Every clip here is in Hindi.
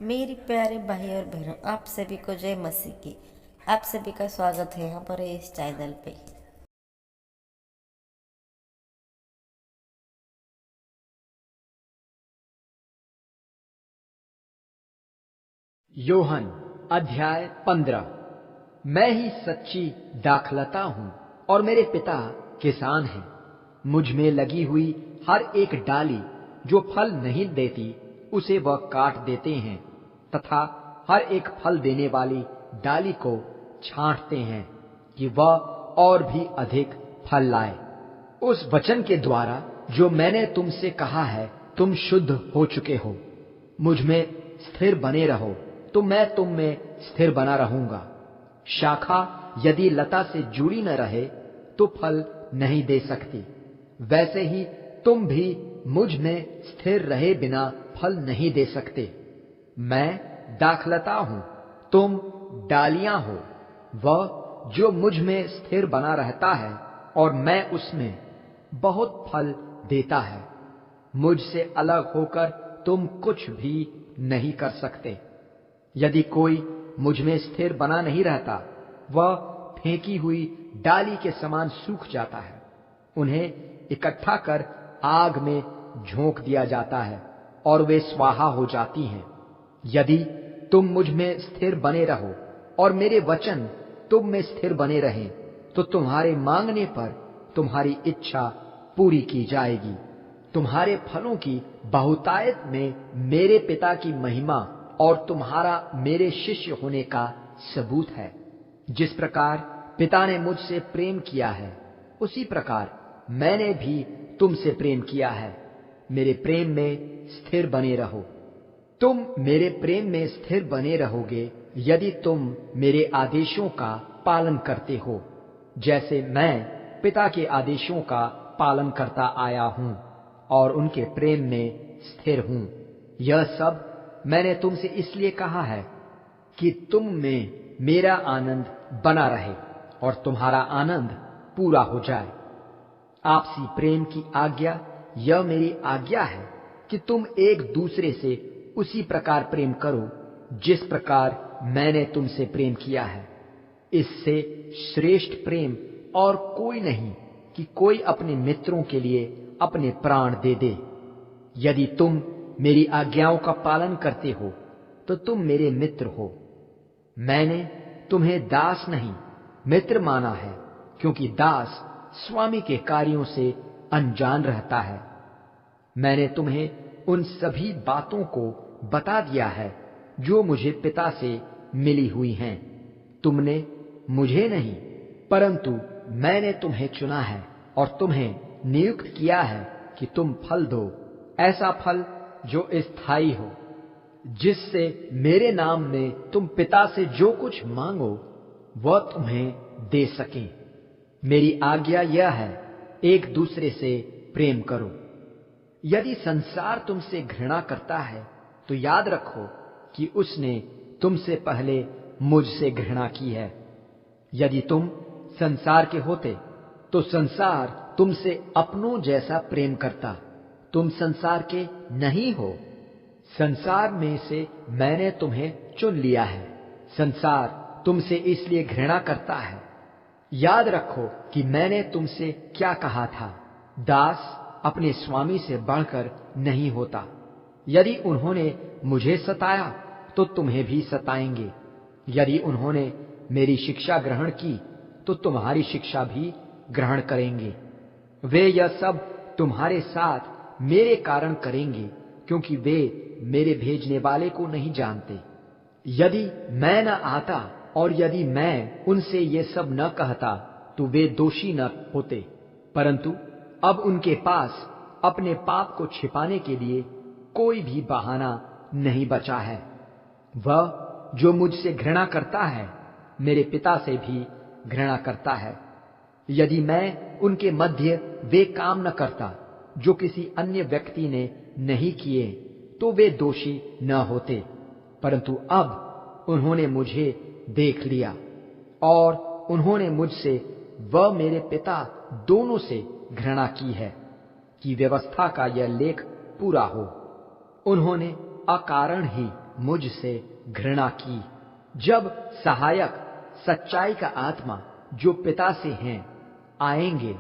मेरी प्यारे भाई और बहनों, आप सभी को जय मसीह की। आप सभी का स्वागत है हमारे इस चैनल पे। योहन अध्याय 15। मैं ही सच्ची दाखलता हूँ और मेरे पिता किसान हैं। मुझ में लगी हुई हर एक डाली जो फल नहीं देती उसे वह काट देते हैं, तथा हर एक फल देने वाली डाली को छांटते हैं कि वह और भी अधिक फल लाए। उस वचन के द्वारा जो मैंने तुमसे कहा है तुम शुद्ध हो चुके हो। मुझ में स्थिर बने रहो तो मैं तुम में स्थिर बना रहूंगा। शाखा यदि लता से जुड़ी न रहे तो फल नहीं दे सकती। वैसे ही तुम भी मुझ में स्थिर रहे बिना फल नहीं दे सकते। मैं दाखलता हूं, तुम डालियां हो। वह जो मुझ में स्थिर बना रहता है और मैं उसमें, बहुत फल देता है। मुझसे अलग होकर तुम कुछ भी नहीं कर सकते। यदि कोई मुझ में स्थिर बना नहीं रहता, वह फेंकी हुई डाली के समान सूख जाता है। उन्हें इकट्ठा कर आग में झोंक दिया जाता है और वे स्वाहा हो जाती हैं। यदि तुम मुझ में स्थिर बने रहो और मेरे वचन तुम में स्थिर बने रहें, तो तुम्हारे मांगने पर तुम्हारी इच्छा पूरी की जाएगी। तुम्हारे फलों की बहुतायत में मेरे पिता की महिमा और तुम्हारा मेरे शिष्य होने का सबूत है। जिस प्रकार पिता ने मुझसे प्रेम किया है, उसी प्रकार मैंने भी तुमसे प्रेम किया है। मेरे प्रेम में स्थिर बने रहो। तुम मेरे प्रेम में स्थिर बने रहोगे यदि तुम मेरे आदेशों का पालन करते हो, जैसे मैं पिता के आदेशों का पालन करता आया हूं और उनके प्रेम में स्थिर हूं। यह सब मैंने तुमसे इसलिए कहा है कि तुम में मेरा आनंद बना रहे और तुम्हारा आनंद पूरा हो जाए। आपसी प्रेम की आज्ञा यह मेरी आज्ञा है कि तुम एक दूसरे से उसी प्रकार प्रेम करो जिस प्रकार मैंने तुमसे प्रेम किया है। इससे श्रेष्ठ प्रेम और कोई नहीं कि कोई अपने मित्रों के लिए अपने प्राण दे दे। यदि तुम मेरी आज्ञाओं का पालन करते हो तो तुम मेरे मित्र हो। मैंने तुम्हें दास नहीं मित्र माना है, क्योंकि दास स्वामी के कार्यों से अनजान रहता है। मैंने तुम्हें उन सभी बातों को बता दिया है जो मुझे पिता से मिली हुई हैं। तुमने मुझे नहीं, परंतु मैंने तुम्हें चुना है और तुम्हें नियुक्त किया है कि तुम फल दो, ऐसा फल जो स्थायी हो, जिससे मेरे नाम में तुम पिता से जो कुछ मांगो वह तुम्हें दे सकें। मेरी आज्ञा यह है, एक दूसरे से प्रेम करो। यदि संसार तुमसे घृणा करता है तो याद रखो कि उसने तुमसे पहले मुझसे घृणा की है। यदि तुम संसार के होते तो संसार तुमसे अपनों जैसा प्रेम करता। तुम संसार के नहीं हो, संसार में से मैंने तुम्हें चुन लिया है। संसार तुमसे इसलिए घृणा करता है। याद रखो कि मैंने तुमसे क्या कहा था, दास अपने स्वामी से बढ़कर नहीं होता। यदि उन्होंने मुझे सताया तो तुम्हें भी सताएंगे। यदि उन्होंने मेरी शिक्षा ग्रहण की तो तुम्हारी शिक्षा भी ग्रहण करेंगे। वे यह सब तुम्हारे साथ मेरे कारण करेंगे, क्योंकि वे मेरे भेजने वाले को नहीं जानते। यदि मैं न आता और यदि मैं उनसे ये सब न कहता तो वे दोषी न होते, परंतु अब उनके पास अपने पाप को छिपाने के लिए कोई भी बहाना नहीं बचा है। वह जो मुझसे घृणा करता है मेरे पिता से भी घृणा करता है। यदि मैं उनके मध्य वे काम न करता जो किसी अन्य व्यक्ति ने नहीं किए तो वे दोषी न होते, परंतु अब उन्होंने मुझे देख लिया और उन्होंने मुझसे व मेरे पिता दोनों से घृणा की है कि व्यवस्था का यह लेख पूरा हो। उन्होंने अकारण ही मुझसे घृणा की। जब सहायक सच्चाई का आत्मा जो पिता से हैं आएंगे,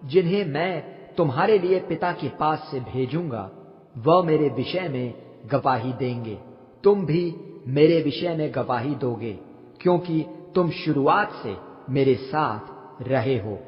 जिन्हें मैं तुम्हारे लिए पिता के पास से भेजूंगा, वह मेरे विषय में गवाही देंगे। तुम भी मेरे विषय में गवाही दोगे, क्योंकि तुम शुरुआत से मेरे साथ रहे हो।